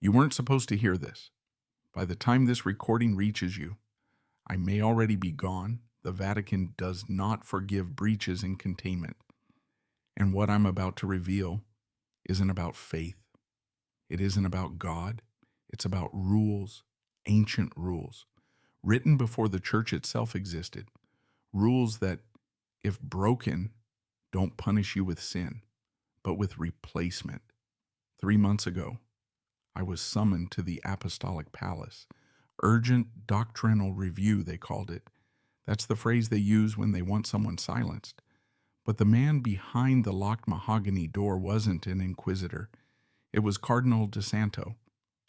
You weren't supposed to hear this. By the time this recording reaches you, I may already be gone. The Vatican does not forgive breaches in containment. And what I'm about to reveal isn't about faith. It isn't about God. It's about rules, ancient rules, written before the church itself existed. Rules that, if broken, don't punish you with sin, but with replacement. 3 months ago, I was summoned to the Apostolic Palace. Urgent doctrinal review, they called it. That's the phrase they use when they want someone silenced. But the man behind the locked mahogany door wasn't an inquisitor. It was Cardinal de Santo,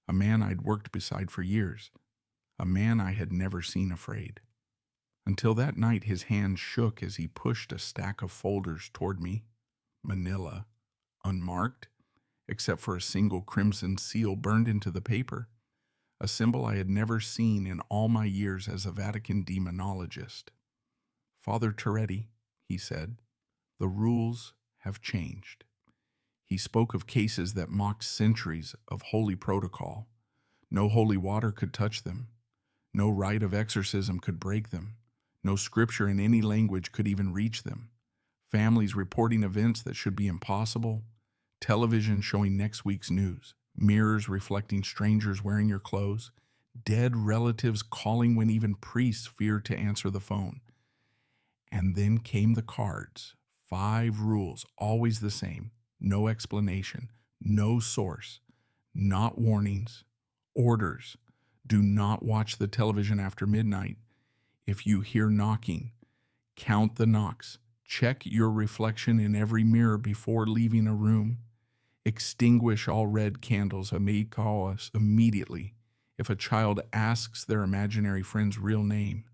a man I'd worked beside for years, a man I had never seen afraid. Until that night, his hand shook as he pushed a stack of folders toward me, manila, unmarked, except for a single crimson seal burned into the paper, a symbol I had never seen in all my years as a Vatican demonologist. "Father Terretti," he said, "the rules have changed." He spoke of cases that mocked centuries of holy protocol. No holy water could touch them. No rite of exorcism could break them. No scripture in any language could even reach them. Families reporting events that should be impossible. Television showing next week's news. Mirrors reflecting strangers wearing your clothes. Dead relatives calling when even priests feared to answer the phone. And then came the cards. 5 rules, always the same. No explanation, no source, not warnings, orders. Do not watch the television after midnight. If you hear knocking, count the knocks. Check your reflection in every mirror before leaving a room. Extinguish all red candles immediately. If a child asks their imaginary friend's real name,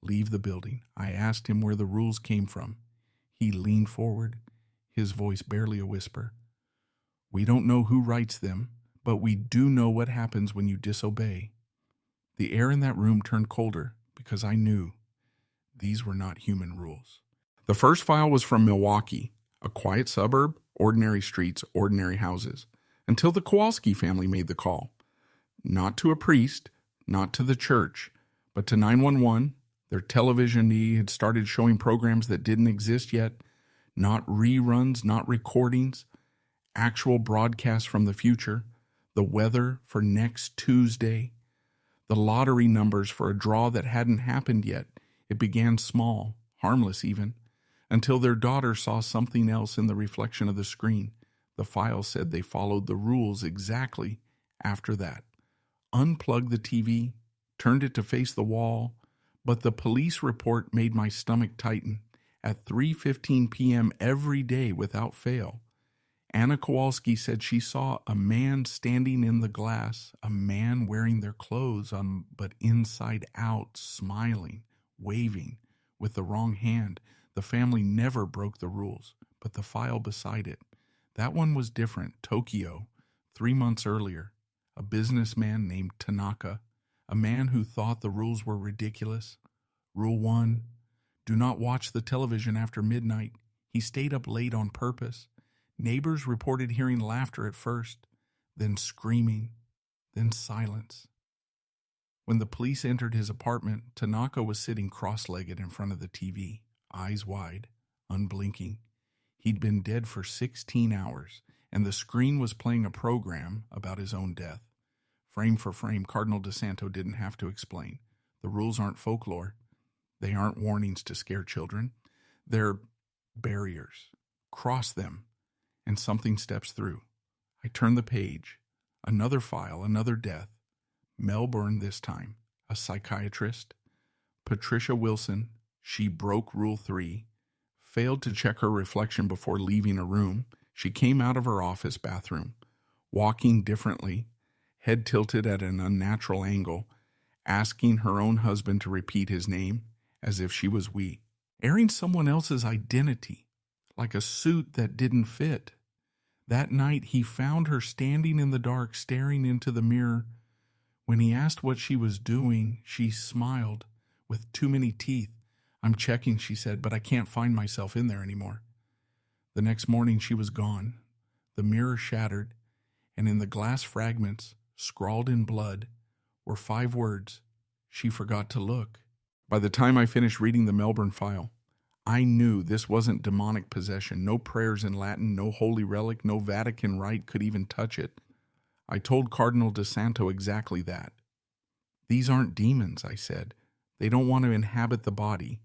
leave the building. I asked him where the rules came from. He leaned forward, his voice barely a whisper. "We don't know who writes them, but we do know what happens when you disobey." The air in that room turned colder because I knew these were not human rules. The first file was from Milwaukee, a quiet suburb, ordinary streets, ordinary houses, until the Kowalski family made the call. Not to a priest, not to the church, but to 911. Their television had started showing programs that didn't exist yet. Not reruns, not recordings, actual broadcasts from the future, the weather for next Tuesday, the lottery numbers for a draw that hadn't happened yet. It began small, harmless even, until their daughter saw something else in the reflection of the screen. The file said they followed the rules exactly after that. Unplugged the TV, turned it to face the wall, but the police report made my stomach tighten. At 3:15 p.m. every day without fail, Anna Kowalski said she saw a man standing in the glass, a man wearing their clothes but inside out, smiling, waving with the wrong hand. The family never broke the rules, but the file beside it, that one was different. Tokyo, 3 months earlier, a businessman named Tanaka, a man who thought the rules were ridiculous. Rule 1. Do not watch the television after midnight. He stayed up late on purpose. Neighbors reported hearing laughter at first, then screaming, then silence. When the police entered his apartment, Tanaka was sitting cross-legged in front of the TV, eyes wide, unblinking. He'd been dead for 16 hours, and the screen was playing a program about his own death. Frame for frame, Cardinal de Santo didn't have to explain. The rules aren't folklore. They aren't warnings to scare children. They're barriers. Cross them, and something steps through. I turn the page. Another file, another death. Melbourne this time. A psychiatrist. Patricia Wilson. She broke Rule 3. Failed to check her reflection before leaving a room. She came out of her office bathroom, walking differently, head tilted at an unnatural angle, asking her own husband to repeat his name, as if she was we, airing someone else's identity, like a suit that didn't fit. That night, he found her standing in the dark, staring into the mirror. When he asked what she was doing, she smiled, with too many teeth. "I'm checking," she said, "but I can't find myself in there anymore." The next morning, she was gone, the mirror shattered, and in the glass fragments, scrawled in blood, were 5 words: she forgot to look. By the time I finished reading the Melbourne file, I knew this wasn't demonic possession. No prayers in Latin, no holy relic, no Vatican rite could even touch it. I told Cardinal de Santo exactly that. These aren't demons, I said. They don't want to inhabit the body.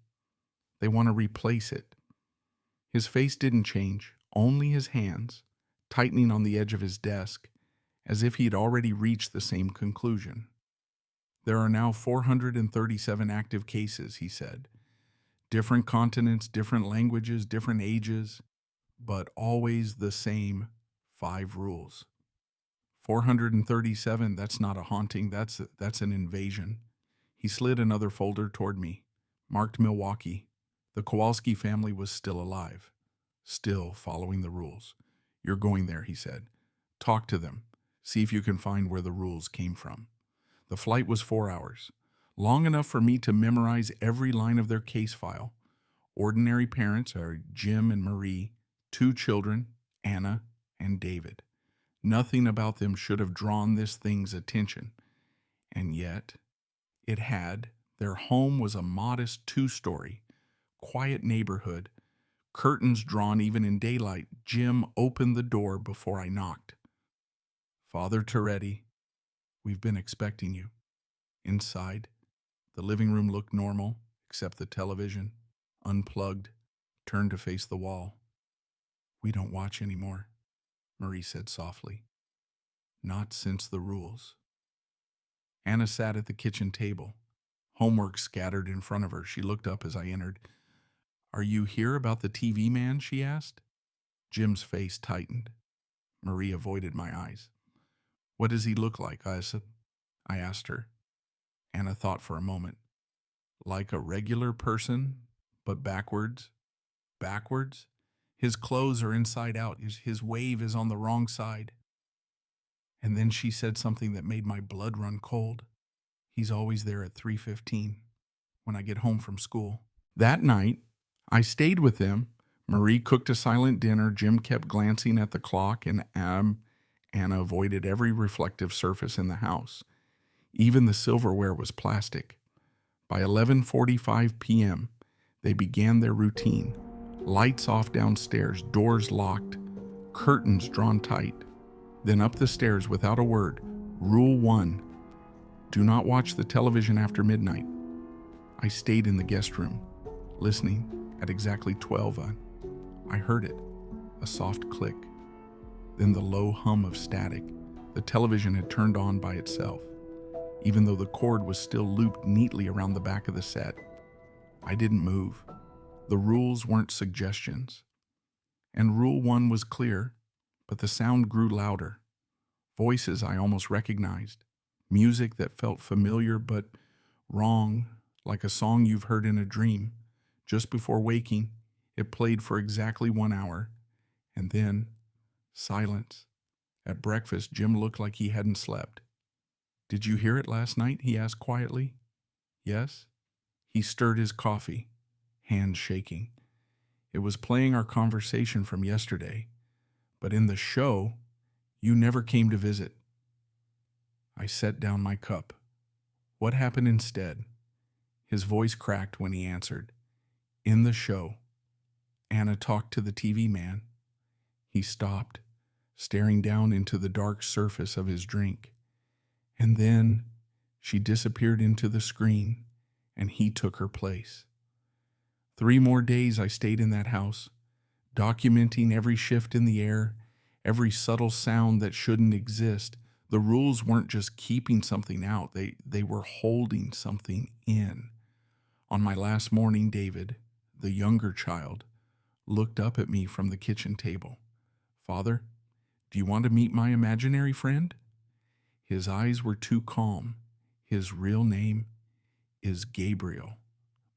They want to replace it. His face didn't change, only his hands, tightening on the edge of his desk, as if he had already reached the same conclusion. There are now 437 active cases, he said. Different continents, different languages, different ages, but always the same 5 rules. 437, that's not a haunting, that's an invasion. He slid another folder toward me, marked Milwaukee. The Kowalski family was still alive, still following the rules. You're going there, he said. Talk to them. See if you can find where the rules came from. The flight was 4 hours, long enough for me to memorize every line of their case file. Ordinary parents are Jim and Marie, 2 children, Anna and David. Nothing about them should have drawn this thing's attention. And yet, it had. Their home was a modest 2-story, quiet neighborhood, curtains drawn even in daylight. Jim opened the door before I knocked. Father Terretti, we've been expecting you. Inside, the living room looked normal, except the television, unplugged, turned to face the wall. We don't watch anymore, Marie said softly. Not since the rules. Anna sat at the kitchen table, homework scattered in front of her. She looked up as I entered. Are you here about the TV man? She asked. Jim's face tightened. Marie avoided my eyes. What does he look like, Asa? I asked her. Anna thought for a moment. Like a regular person, but backwards. Backwards? His clothes are inside out. His wave is on the wrong side. And then she said something that made my blood run cold. He's always there at 3:15 when I get home from school. That night, I stayed with them. Marie cooked a silent dinner. Jim kept glancing at the clock, and Anna avoided every reflective surface in the house. Even the silverware was plastic. By 11:45 p.m., they began their routine. Lights off downstairs, doors locked, curtains drawn tight. Then up the stairs without a word. Rule 1, do not watch the television after midnight. I stayed in the guest room, listening. At exactly 12, I heard it, a soft click. Then the low hum of static. The television had turned on by itself, even though the cord was still looped neatly around the back of the set. I didn't move. The rules weren't suggestions. And Rule 1 was clear, but the sound grew louder. Voices I almost recognized. Music that felt familiar but wrong, like a song you've heard in a dream. Just before waking, it played for exactly 1 hour. And then, silence. At breakfast, Jim looked like he hadn't slept. Did you hear it last night? He asked quietly. Yes. He stirred his coffee, hands shaking. It was playing our conversation from yesterday. But in the show, you never came to visit. I set down my cup. What happened instead? His voice cracked when he answered. In the show, Anna talked to the TV man. He stopped, staring down into the dark surface of his drink. And then she disappeared into the screen, and he took her place. 3 more days I stayed in that house, documenting every shift in the air, every subtle sound that shouldn't exist. The rules weren't just keeping something out, they were holding something in. On my last morning, David, the younger child, looked up at me from the kitchen table. Father, do you want to meet my imaginary friend? His eyes were too calm. His real name is Gabriel.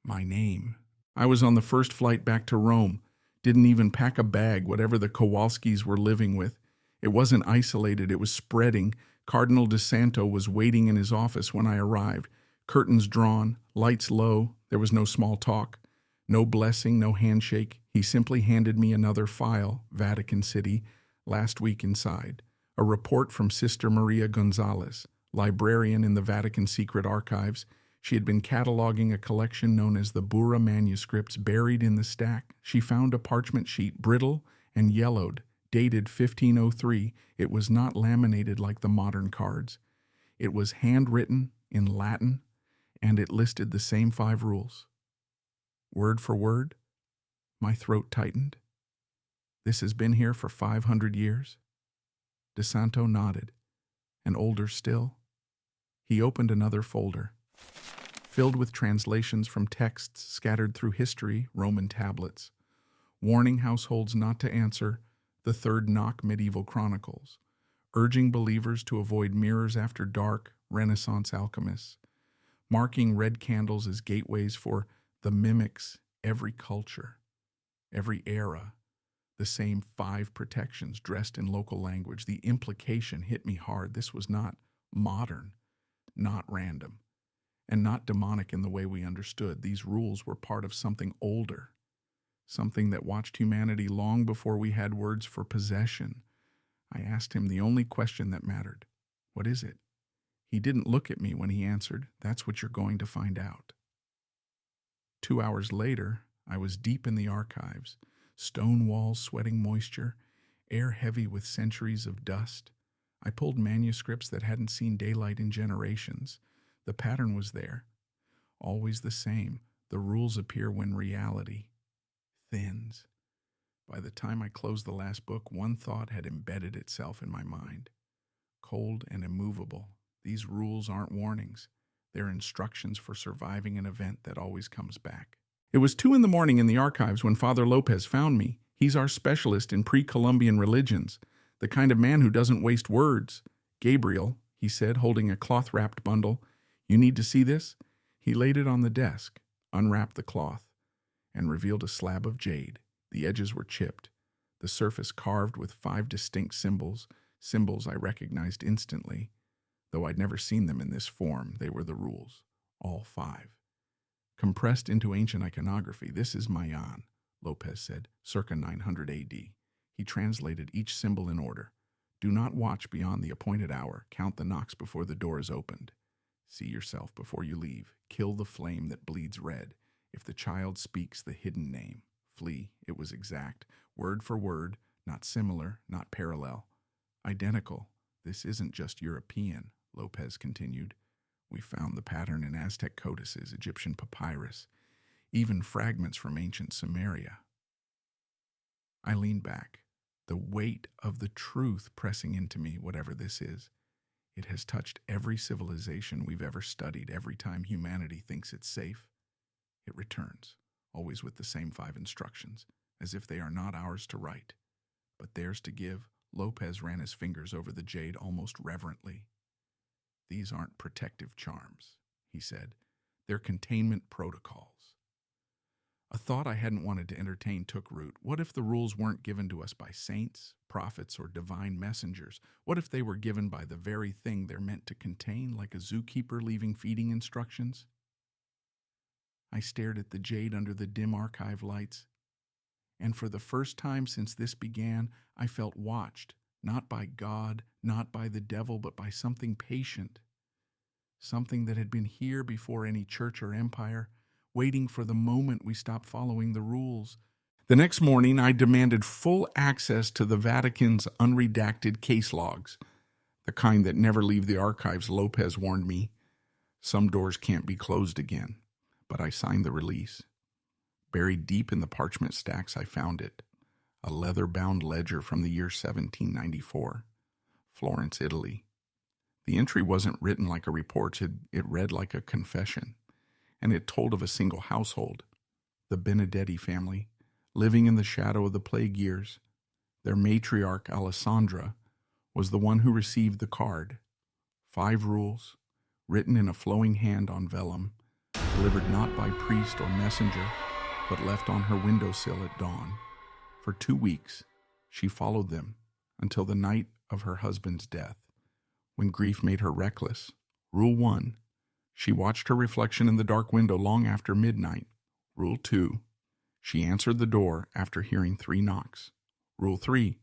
My name. I was on the first flight back to Rome. Didn't even pack a bag, whatever the Kowalskis were living with. It wasn't isolated, it was spreading. Cardinal de Santo was waiting in his office when I arrived. Curtains drawn, lights low, there was no small talk. No blessing, no handshake. He simply handed me another file, Vatican City, last week inside. A report from Sister Maria Gonzalez, librarian in the Vatican secret archives. She had been cataloging a collection known as the Bura manuscripts buried in the stack. She found a parchment sheet, brittle and yellowed, dated 1503. It was not laminated like the modern cards. It was handwritten in Latin, and it listed the same 5 rules. Word for word, my throat tightened. This has been here for 500 years? De Santo nodded, and older still. He opened another folder, filled with translations from texts scattered through history, Roman tablets, warning households not to answer the third knock medieval chronicles, urging believers to avoid mirrors after dark, Renaissance alchemists, marking red candles as gateways for the mimics, every culture, every era, the same 5 protections dressed in local language. The implication hit me hard. This was not modern, not random, and not demonic in the way we understood. These rules were part of something older, something that watched humanity long before we had words for possession. I asked him the only question that mattered. What is it? He didn't look at me when he answered, "That's what you're going to find out." 2 hours later, I was deep in the archives, stone walls sweating moisture, air heavy with centuries of dust. I pulled manuscripts that hadn't seen daylight in generations. The pattern was there, always the same. The rules appear when reality thins. By the time I closed the last book, one thought had embedded itself in my mind. Cold and immovable, these rules aren't warnings. They're instructions for surviving an event that always comes back. It was 2 a.m. in the archives when Father Lopez found me. He's our specialist in pre-Columbian religions, the kind of man who doesn't waste words. "Gabriel," he said, holding a cloth-wrapped bundle, "you need to see this?" He laid it on the desk, unwrapped the cloth, and revealed a slab of jade. The edges were chipped, the surface carved with 5 distinct symbols I recognized instantly. Though I'd never seen them in this form, they were the rules, all 5. Compressed into ancient iconography. "This is Mayan," Lopez said, circa 900 AD. He translated each symbol in order. "Do not watch beyond the appointed hour. Count the knocks before the door is opened. See yourself before you leave. Kill the flame that bleeds red. If the child speaks the hidden name, flee." It was exact, word for word, not similar, not parallel. Identical. "This isn't just European," Lopez continued. "We found the pattern in Aztec codices, Egyptian papyrus, even fragments from ancient Samaria." I leaned back, the weight of the truth pressing into me, whatever this is. It has touched every civilization we've ever studied. Every time humanity thinks it's safe, it returns, always with the same 5 instructions, as if they are not ours to write, but theirs to give. Lopez ran his fingers over the jade almost reverently. "These aren't protective charms," he said. "They're containment protocols." A thought I hadn't wanted to entertain took root. What if the rules weren't given to us by saints, prophets, or divine messengers? What if they were given by the very thing they're meant to contain, like a zookeeper leaving feeding instructions? I stared at the jade under the dim archive lights, and for the first time since this began, I felt watched, not by God, not by the devil, but by something patient, something that had been here before any church or empire, waiting for the moment we stopped following the rules. The next morning, I demanded full access to the Vatican's unredacted case logs, the kind that never leave the archives. Lopez warned me, "Some doors can't be closed again," but I signed the release. Buried deep in the parchment stacks, I found it, a leather-bound ledger from the year 1794, Florence, Italy. The entry wasn't written like a report. It read like a confession, and it told of a single household, the Benedetti family, living in the shadow of the plague years. Their matriarch, Alessandra, was the one who received the card. 5 rules, written in a flowing hand on vellum, delivered not by priest or messenger, but left on her windowsill at dawn. For 2 weeks, she followed them until the night of her husband's death, when grief made her reckless. Rule 1, she watched her reflection in the dark window long after midnight. Rule 2, she answered the door after hearing 3 knocks. Rule 3,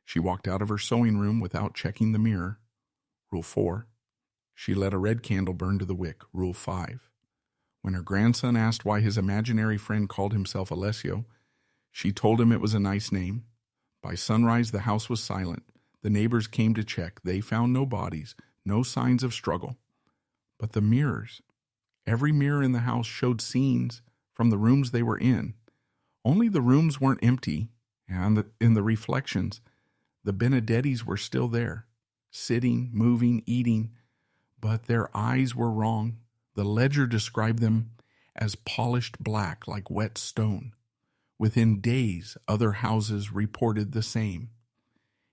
She walked out of her sewing room without checking the mirror. Rule 4. She let a red candle burn to the wick. Rule 5. When her grandson asked why his imaginary friend called himself Alessio, she told him it was a nice name. By sunrise, the house was silent. The neighbors came to check. They found no bodies, no signs of struggle. But the mirrors, every mirror in the house showed scenes from the rooms they were in. Only the rooms weren't empty, and in the reflections, the Benedettis were still there, sitting, moving, eating, but their eyes were wrong. The ledger described them as polished black like wet stone. Within days, other houses reported the same.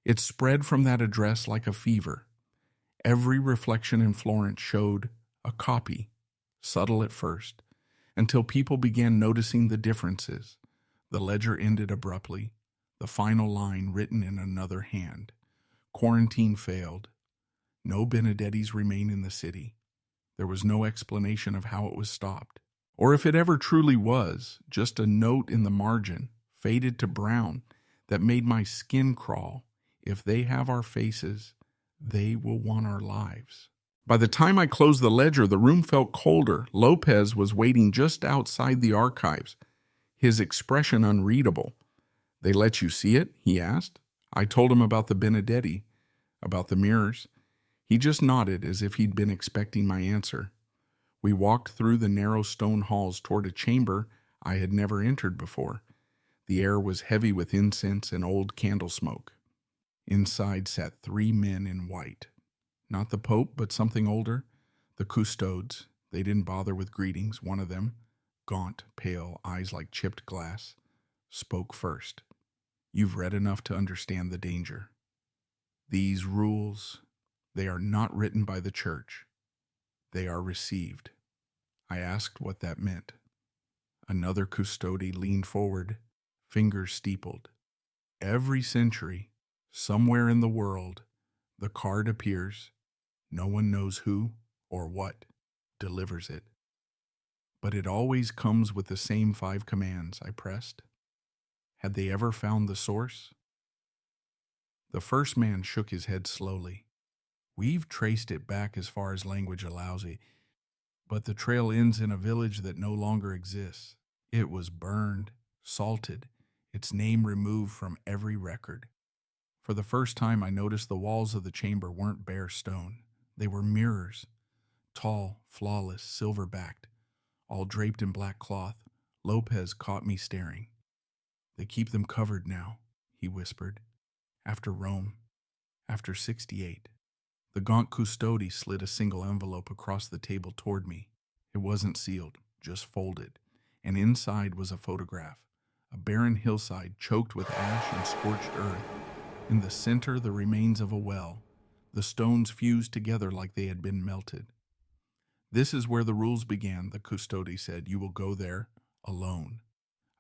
It spread from that address like a fever. Every reflection in Florence showed a copy, subtle at first, until people began noticing the differences. The ledger ended abruptly, the final line written in another hand. Quarantine failed. No Benedettis remain in the city. There was no explanation of how it was stopped, or if it ever truly was, just a note in the margin, faded to brown, that made my skin crawl. If they have our faces, they will want our lives. By the time I closed the ledger, the room felt colder. Lopez was waiting just outside the archives, his expression unreadable. "They let you see it?" he asked. I told him about the Benedetti, about the mirrors. He just nodded as if he'd been expecting my answer. We walked through the narrow stone halls toward a chamber I had never entered before. The air was heavy with incense and old candle smoke. Inside sat 3 men in white. Not the Pope, but something older. The custodes. They didn't bother with greetings. One of them, gaunt, pale, eyes like chipped glass, spoke first. "You've read enough to understand the danger. These rules, they are not written by the church. They are received." I asked what that meant. Another custode leaned forward, fingers steepled. "Every century, somewhere in the world, the card appears. No one knows who or what delivers it. But it always comes with the same 5 commands," I pressed. Had they ever found the source? The first man shook his head slowly. "We've traced it back as far as language allows it, but the trail ends in a village that no longer exists. It was burned, salted, its name removed from every record." For the first time, I noticed the walls of the chamber weren't bare stone. They were mirrors, tall, flawless, silver-backed, all draped in black cloth. Lopez caught me staring. "They keep them covered now," he whispered. "After Rome, after 68. The gaunt custode slid a single envelope across the table toward me. It wasn't sealed, just folded, and inside was a photograph. A barren hillside choked with ash and scorched earth. In the center, the remains of a well. The stones fused together like they had been melted. "This is where the rules began," the custode said. "You will go there alone."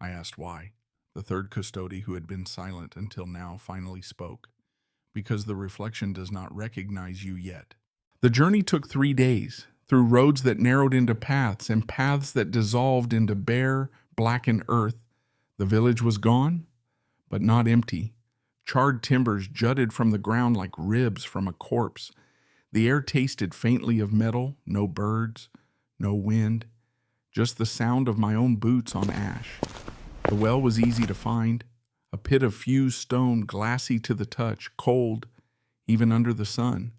I asked why. The third custode, who had been silent until now, finally spoke. "Because the reflection does not recognize you yet." The journey took 3 days, through roads that narrowed into paths and paths that dissolved into bare, blackened earth. The village was gone, but not empty. Charred timbers jutted from the ground like ribs from a corpse. The air tasted faintly of metal, no birds, no wind, just the sound of my own boots on ash. The well was easy to find, a pit of fused stone, glassy to the touch, cold, even under the sun.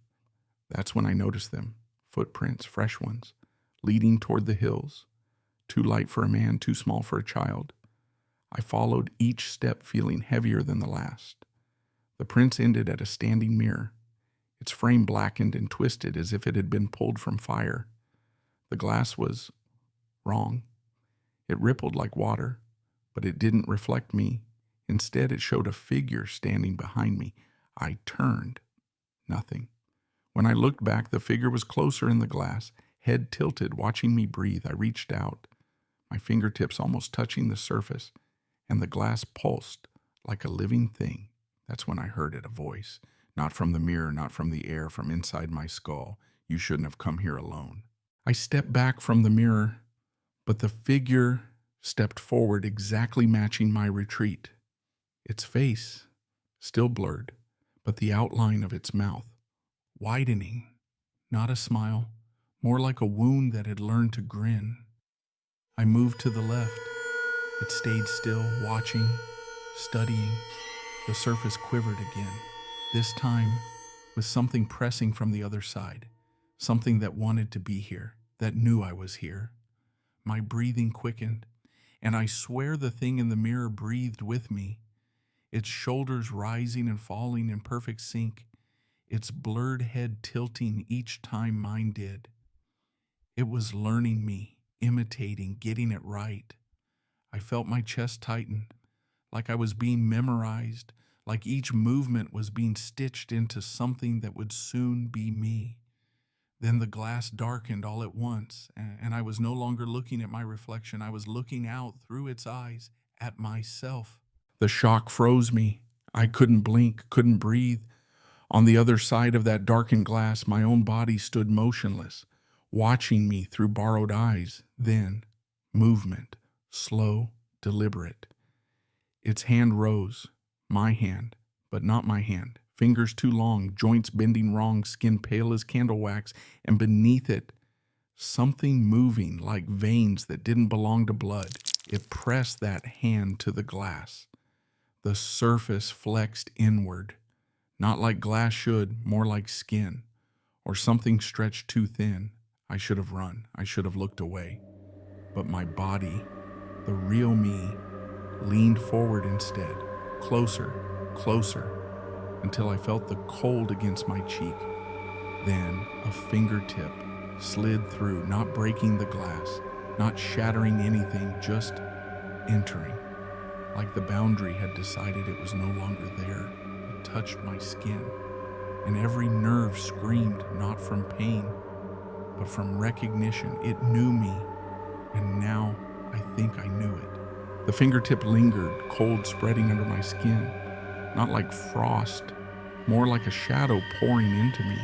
That's when I noticed them, footprints, fresh ones, leading toward the hills. Too light for a man, too small for a child. I followed each step, feeling heavier than the last. The prints ended at a standing mirror. Its frame blackened and twisted as if it had been pulled from fire. The glass was wrong. It rippled like water, but it didn't reflect me. Instead, it showed a figure standing behind me. I turned. Nothing. When I looked back, the figure was closer in the glass, head tilted, watching me breathe. I reached out, my fingertips almost touching the surface, and the glass pulsed like a living thing. That's when I heard it, a voice. Not from the mirror, not from the air, from inside my skull. "You shouldn't have come here alone." I stepped back from the mirror, but the figure stepped forward, exactly matching my retreat. Its face, still blurred, but the outline of its mouth, widening, not a smile, more like a wound that had learned to grin. I moved to the left. It stayed still, watching, studying. The surface quivered again, this time with something pressing from the other side, something that wanted to be here, that knew I was here. My breathing quickened, and I swear the thing in the mirror breathed with me, its shoulders rising and falling in perfect sync, its blurred head tilting each time mine did. It was learning me, imitating, getting it right. I felt my chest tighten, like I was being memorized, like each movement was being stitched into something that would soon be me. Then the glass darkened all at once, and I was no longer looking at my reflection. I was looking out through its eyes at myself. The shock froze me. I couldn't blink, couldn't breathe. On the other side of that darkened glass, my own body stood motionless, watching me through borrowed eyes. Then, movement, slow, deliberate. Its hand rose, my hand, but not my hand. Fingers too long, joints bending wrong, skin pale as candle wax, and beneath it, something moving like veins that didn't belong to blood. It pressed that hand to the glass. The surface flexed inward, not like glass should, more like skin, or something stretched too thin. I should have run. I should have looked away. But my body, the real me, leaned forward instead, closer, closer, until I felt the cold against my cheek. Then a fingertip slid through, not breaking the glass, not shattering anything, just entering. Like the boundary had decided it was no longer there. It touched my skin, and every nerve screamed not from pain, but from recognition. It knew me, and now I think I knew it. The fingertip lingered, cold spreading under my skin, not like frost, more like a shadow pouring into me.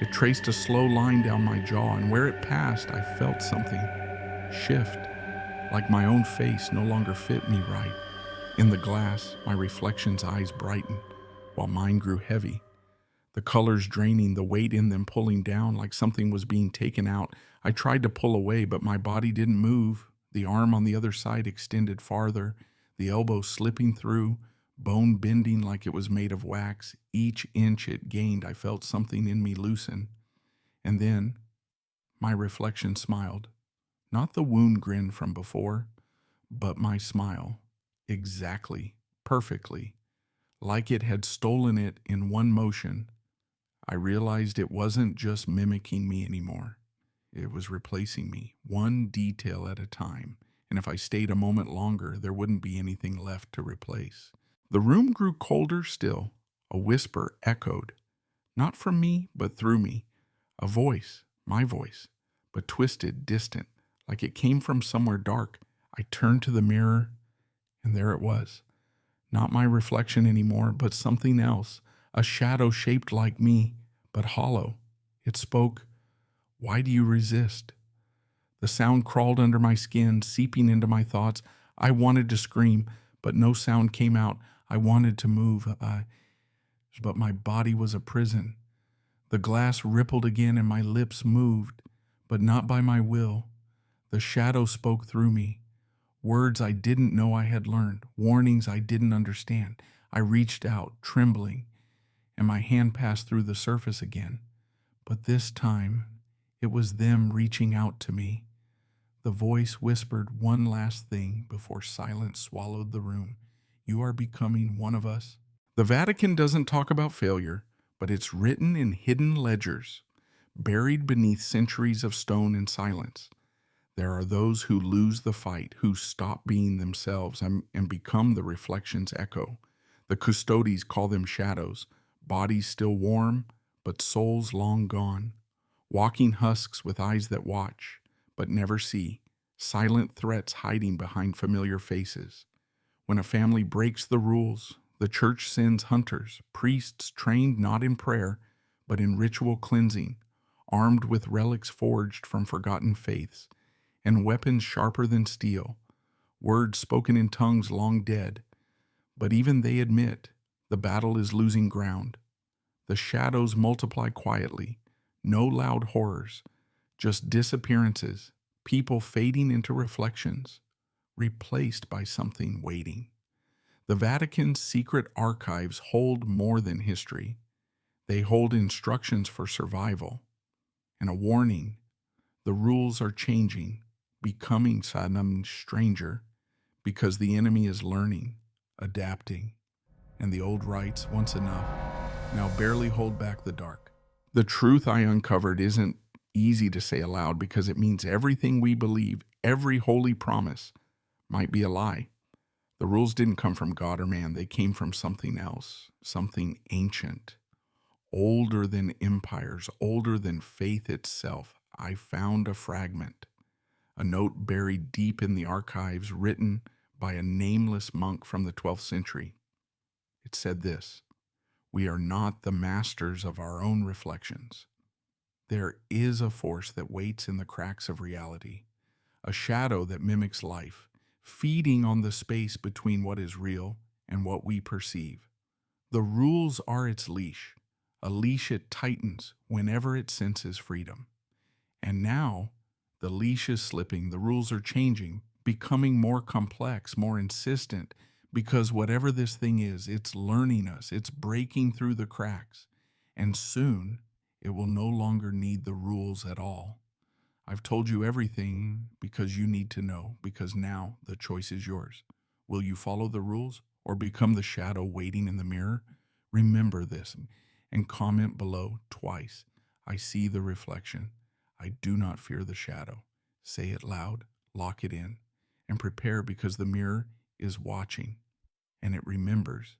It traced a slow line down my jaw, and where it passed, I felt something shift, like my own face no longer fit me right. In the glass, my reflection's eyes brightened, while mine grew heavy. The colors draining, the weight in them pulling down like something was being taken out. I tried to pull away, but my body didn't move. The arm on the other side extended farther, the elbow slipping through, bone bending like it was made of wax. Each inch it gained, I felt something in me loosen. And then my reflection smiled. Not the wound grin from before, but my smile. Exactly, perfectly, like it had stolen it in one motion. I realized it wasn't just mimicking me anymore. It was replacing me, one detail at a time, and if I stayed a moment longer, there wouldn't be anything left to replace. The room grew colder still. A whisper echoed, not from me, but through me. A voice, my voice, but twisted, distant, like it came from somewhere dark. I turned to the mirror, and there it was. Not my reflection anymore, but something else, a shadow shaped like me, but hollow. It spoke, "Why do you resist?" The sound crawled under my skin, seeping into my thoughts. I wanted to scream, but no sound came out. I wanted to move, but my body was a prison. The glass rippled again and my lips moved, but not by my will. The shadow spoke through me. Words I didn't know I had learned, warnings I didn't understand. I reached out, trembling, and my hand passed through the surface again. But this time, it was them reaching out to me. The voice whispered one last thing before silence swallowed the room. "You are becoming one of us." The Vatican doesn't talk about failure, but it's written in hidden ledgers, buried beneath centuries of stone and silence. There are those who lose the fight, who stop being themselves and become the reflection's echo. The custodies call them shadows, bodies still warm, but souls long gone. Walking husks with eyes that watch, but never see. Silent threats hiding behind familiar faces. When a family breaks the rules, the church sends hunters, priests trained not in prayer, but in ritual cleansing, armed with relics forged from forgotten faiths, and weapons sharper than steel, words spoken in tongues long dead. But even they admit The battle is losing ground. The shadows multiply quietly. No loud horrors, just disappearances, people fading into reflections, replaced by something waiting. The Vatican's secret archives hold more than history. They hold instructions for survival and a warning. The rules are changing, becoming some stranger, because the enemy is learning, adapting, and the old rites, once enough, now barely hold back the dark. The truth I uncovered isn't easy to say aloud because it means everything we believe, every holy promise, might be a lie. The rules didn't come from God or man, they came from something else, something ancient, older than empires, older than faith itself. I found a fragment, a note buried deep in the archives written by a nameless monk from the 12th century. It said this: "We are not the masters of our own reflections. There is a force that waits in the cracks of reality, a shadow that mimics life, feeding on the space between what is real and what we perceive. The rules are its leash, a leash it tightens whenever it senses freedom. And now, the leash is slipping, the rules are changing, becoming more complex, more insistent, because whatever this thing is, it's learning us, it's breaking through the cracks, and soon it will no longer need the rules at all. I've told you everything because you need to know, because now the choice is yours. Will you follow the rules or become the shadow waiting in the mirror? Remember this and comment below twice. I see the reflection. I do not fear the shadow. Say it loud, lock it in, and prepare because the mirror is watching and it remembers